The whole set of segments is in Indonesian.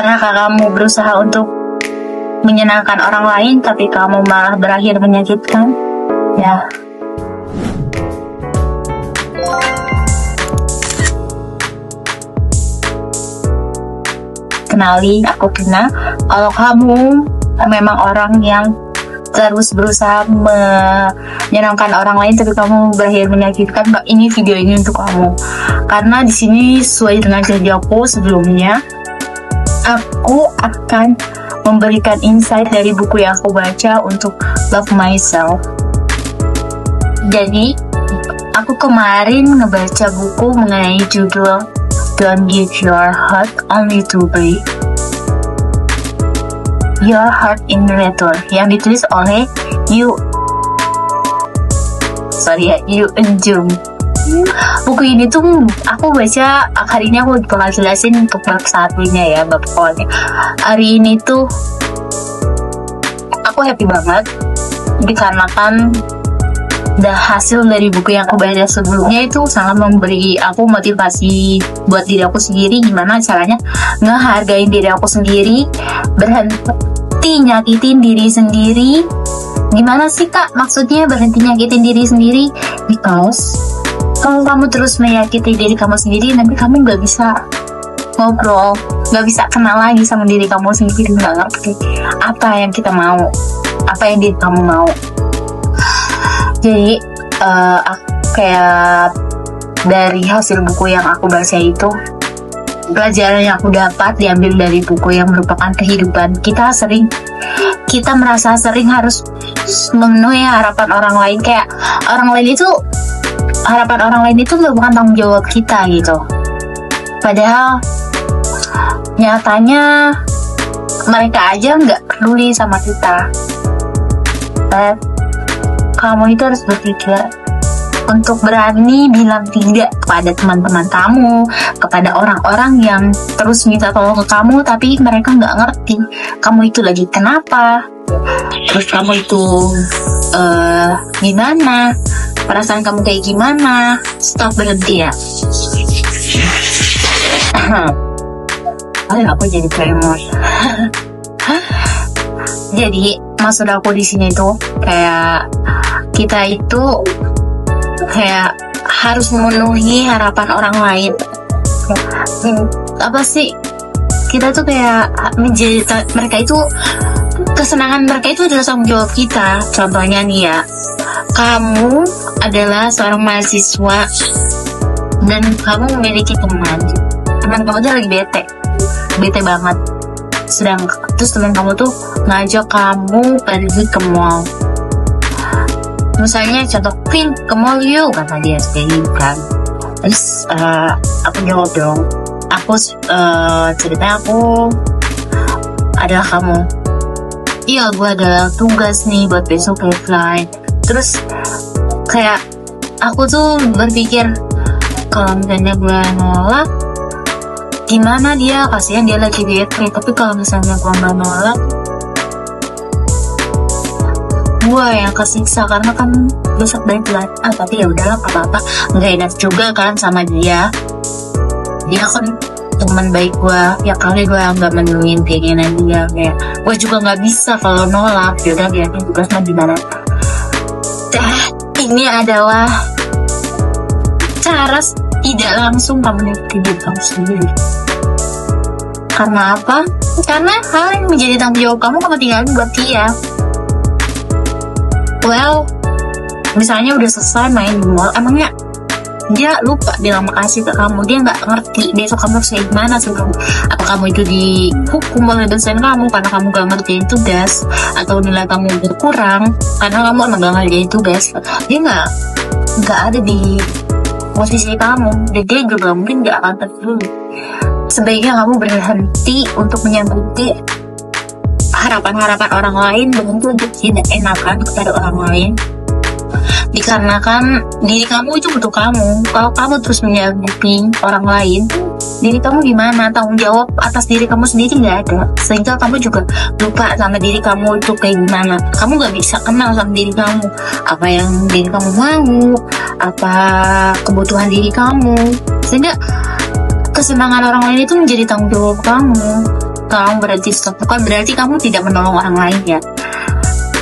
Pernahkah kamu berusaha untuk menyenangkan orang lain, tapi kamu malah berakhir menyakitkan? Ya. Kenali, aku Kina. Kalau kamu memang orang yang terus berusaha menyenangkan orang lain tapi kamu berakhir menyakitkan, ini video ini untuk kamu. Karena di sini sesuai dengan janji aku sebelumnya, aku akan memberikan insight dari buku yang aku baca untuk Love Myself. Jadi, aku kemarin ngebaca buku mengenai judul Don't Give Your Heart Only to Break Your Heart in Return, yang ditulis oleh Yu Eun-jung. Buku ini tuh aku baca hari ini, aku bakal jelasin untuk bab satunya ya, bab awalnya. Hari ini tuh aku happy banget dikarenakan hasil dari buku yang aku baca sebelumnya itu sangat memberi aku motivasi buat diri aku sendiri, gimana caranya ngehargain diri aku sendiri, berhenti nyakitin diri sendiri. Gimana sih kak maksudnya berhenti nyakitin diri sendiri? Because kalau kamu terus menyakiti diri kamu sendiri, nanti kamu gak bisa ngobrol, gak bisa kenal lagi sama diri kamu sendiri, gak ngerti apa yang kita mau, apa yang diri kamu mau. Jadi kayak dari hasil buku yang aku baca itu, pelajaran yang aku dapat diambil dari buku yang merupakan kehidupan. Kita merasa sering harus memenuhi harapan orang lain, kayak harapan orang lain itu bukan tanggung jawab kita gitu. Padahal nyatanya mereka aja nggak peduli sama kita. Kamu itu harus berpikir untuk berani bilang tidak kepada teman-teman kamu, kepada orang-orang yang terus minta tolong ke kamu, tapi mereka nggak ngerti kamu itu lagi kenapa, terus kamu itu gimana, perasaan kamu kayak gimana. Stop, berhenti ya. Aku jadi tremor. Jadi maksud aku di sini tuh kayak kita itu kayak harus memenuhi harapan orang lain. Apa sih? Kita tuh kayak mereka itu, kesenangan mereka itu adalah tanggung jawab kita. Contohnya nih ya, kamu adalah seorang mahasiswa dan kamu memiliki teman kamu tuh lagi bete banget. Terus teman kamu tuh ngajak kamu pergi ke mall. Misalnya contoh, Pin, ke mall yuk, kata dia kayak gitu kan. Terus aku jawab dong. Aku cerita aku adalah kamu. Iya, gue ada tugas nih buat besok deadline. Terus kayak aku tuh berpikir, kalau misalnya gue nolak, gimana dia, kasihan dia lagi bete. Tapi kalau misalnya gue nggak nolak, gue yang kesiksa karena kan besok deadline. Tapi ya udahlah, apa-apa, nggak enak juga kan sama dia kan teman baik gue, ya kali gue nggak menuhin keinginan dia. Kayak gue juga nggak bisa kalau nolak, yaudah biarin tugasnya gimana. Ini adalah cara tidak langsung kamu nyakitin diri kamu sendiri. Karena apa? Karena hal yang menjadi tanggung jawab kamu tinggalin buat dia. Well, misalnya udah selesai main di mall, emangnya dia lupa bilang makasih ke kamu, dia nggak ngerti besok kamu harus kayak gimana sebelum, apa kamu itu dihukum oleh dosen kamu karena kamu gak ngerjain tugas, atau nilai kamu berkurang karena kamu emang gak ngerjain tugas. Dia nggak ada di posisi kamu, dan dia juga mungkin nggak akan peduli. Sebaiknya kamu berhenti untuk menyakiti harapan-harapan orang lain, berhenti untuk tidak enakan kepada orang lain. Dikarenakan diri kamu itu butuh kamu. Kalau kamu terus menyakiti orang lain, diri kamu gimana? Tanggung jawab atas diri kamu sendiri nggak ada. Sehingga kamu juga lupa sama diri kamu itu kayak gimana. Kamu nggak bisa kenal sama diri kamu, apa yang diri kamu mau, apa kebutuhan diri kamu. Sehingga kesenangan orang lain itu menjadi tanggung jawab kamu. tolong berhenti stop. Bukan berarti kamu tidak menolong orang lain ya.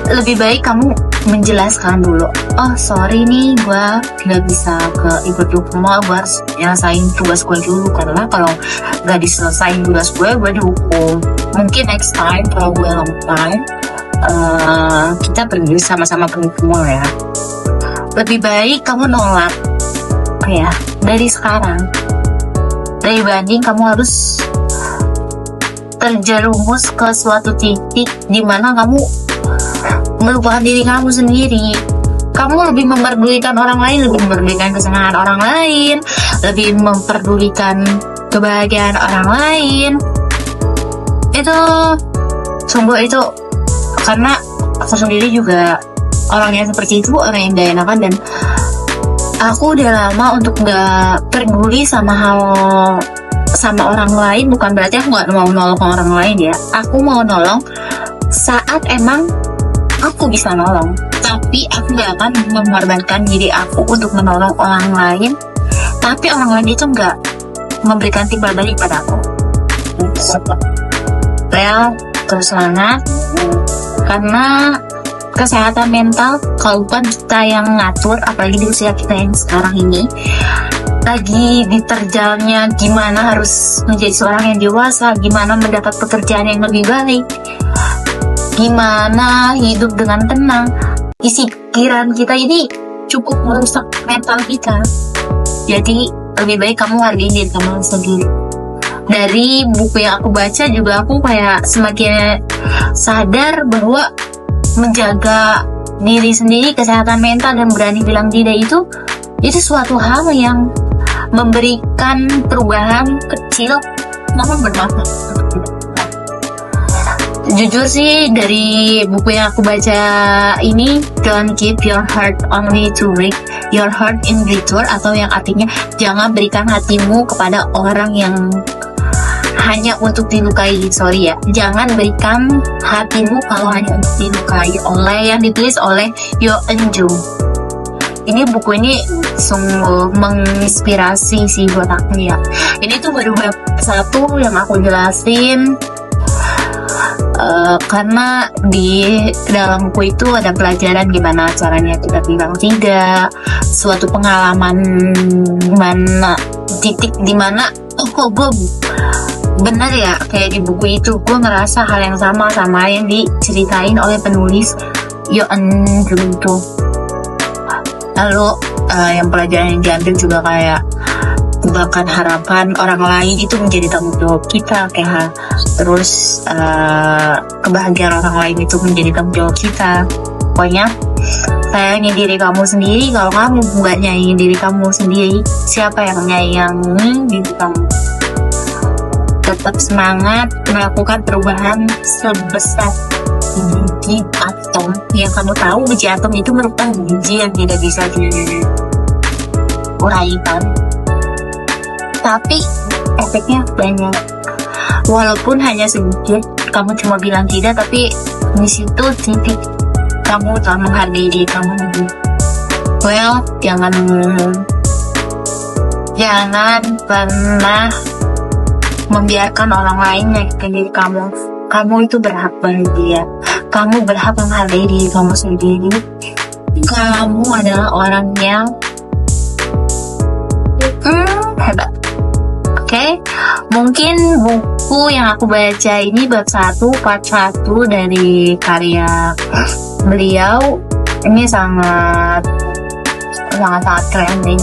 Lebih baik kamu menjelaskan dulu, oh sorry nih, gue tidak bisa ikut di rumah, gue harus nyelesain tugas gue dulu, karena kalau gak diselesain tugas gue dihukum. Mungkin next time kalau gue long time kita pergi sama-sama pergi ke mall ya. Lebih baik kamu nolak ya dari sekarang, dibanding kamu harus terjerumus ke suatu titik di mana kamu melupakan diri kamu sendiri. Kamu lebih memperdulikan orang lain, lebih memperdulikan kesenangan orang lain, lebih memperdulikan kebahagiaan orang lain. Itu sungguh itu, karena aku sendiri juga orang yang seperti itu, orang yang gak enakan, dan aku udah lama untuk gak peduli sama orang lain. Bukan berarti aku gak mau nolong orang lain ya, aku mau nolong saat emang aku bisa nolong, tapi aku gak akan mengorbankan diri aku untuk menolong orang lain, tapi orang lain itu gak memberikan timbal balik pada aku. Well, terus semangat, karena kesehatan mental kalau bukan kita yang ngatur, apalagi di usia kita yang sekarang ini lagi diterjalnya gimana harus menjadi seorang yang dewasa, gimana mendapat pekerjaan yang lebih baik, gimana hidup dengan tenang. Isi pikiran kita ini cukup merusak mental kita. Jadi lebih baik kamu hargai diri kamu sendiri. Dari buku yang aku baca juga aku kayak semakin sadar bahwa menjaga diri sendiri, kesehatan mental, dan berani bilang tidak itu suatu hal yang memberikan perubahan kecil namun bermanfaat. Jujur sih, dari buku yang aku baca ini, don't give your heart only to break your heart in return, atau yang artinya jangan berikan hatimu kepada orang yang hanya untuk dilukai. Sorry ya, jangan berikan hatimu kalau hanya untuk dilukai. Yang ditulis oleh Yo Eun-jung. Ini buku ini sungguh menginspirasi sih buat aku ya. Ini tuh baru bab 1 yang aku jelasin. Karena di dalam buku itu ada pelajaran gimana caranya kita bilang tidak, suatu pengalaman gimana, titik dimana kok gue benar ya kayak di buku itu, gue ngerasa hal yang sama yang diceritain oleh penulis Yo Eun-jung itu. Lalu yang pelajaran yang diambil juga kayak bahkan harapan orang lain itu menjadi tanggung jawab kita, kayak terus kebahagiaan orang lain itu menjadi tanggung jawab kita. Pokoknya sayangi diri kamu sendiri. Kalau kamu nggak nyayangi diri kamu sendiri, siapa yang menyayangi diri kamu? Tetap semangat melakukan perubahan sebesar biji atom. Yang kamu tahu, biji atom itu merupakan biji yang tidak bisa diuraikan, tapi efeknya banyak. Walaupun hanya sedikit, kamu cuma bilang tidak, tapi di situ titik kamu telah menghargai diri kamu. Well, jangan pernah membiarkan orang lain nyakitin diri kamu. Kamu itu berhak bahagia. Kamu berhak menghargai diri kamu sendiri. Kamu adalah orang yang hebat. Oke, mungkin buku yang aku baca ini bab 1 part 1 dari karya beliau ini sangat keren nih.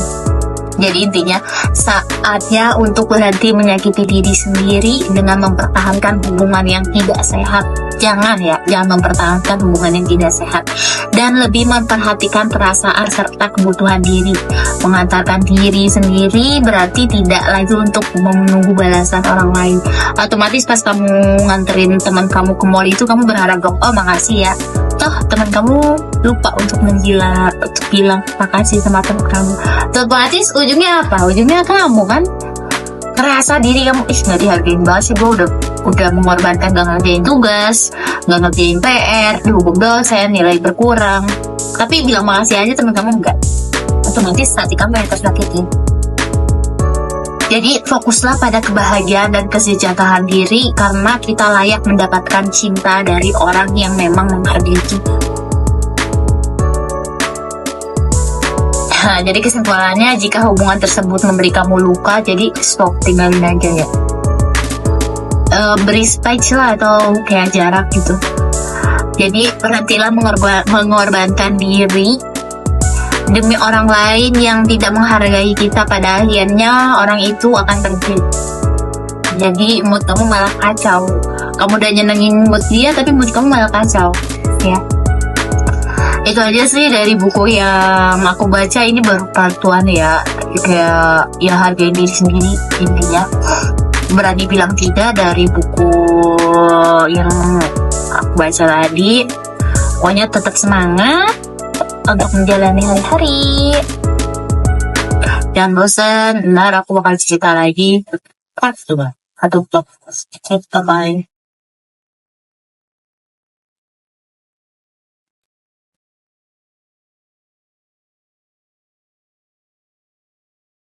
Jadi intinya saatnya untuk berhenti menyakiti diri sendiri dengan mempertahankan hubungan yang tidak sehat. Jangan mempertahankan hubungan yang tidak sehat, dan lebih memperhatikan perasaan serta kebutuhan diri. Mengantarkan diri sendiri berarti tidak lagi untuk menunggu balasan orang lain. Otomatis pas kamu nganterin teman kamu ke mall itu, kamu berharap dong, oh makasih ya. Toh teman kamu lupa untuk bilang makasih sama teman kamu. Otomatis ujungnya apa? Ujungnya kamu kan ngerasa diri kamu nggak dihargain banget sih. Gue udah mengorbankan gak ngerjain tugas, gak ngerjain PR, dihukum dosen, nilai berkurang, tapi bilang makasih aja teman kamu enggak. Otomatis hati kamu yang tersakiti. Jadi fokuslah pada kebahagiaan dan kesejahteraan diri, karena kita layak mendapatkan cinta dari orang yang memang menghargai kita. Nah, jadi kesimpulannya, jika hubungan tersebut memberi kamu luka, jadi stop, tinggalin aja ya. Beri space lah atau kayak jarak gitu. Jadi berhentilah mengorbankan diri demi orang lain yang tidak menghargai kita. Pada akhirnya orang itu akan pergi. Jadi mood kamu malah kacau. Kamu udah nyenengin mood dia, tapi mood kamu malah kacau ya. Itu aja sih dari buku yang aku baca. Ini baru part 1 ya. Kayak ya, hargai diri sendiri intinya. Berani bilang tidak dari buku yang aku baca tadi. Pokoknya tetap semangat untuk menjalani hari-hari. Jangan bosan, ntar aku bakal cerita lagi part 2 atau vlog. Bye.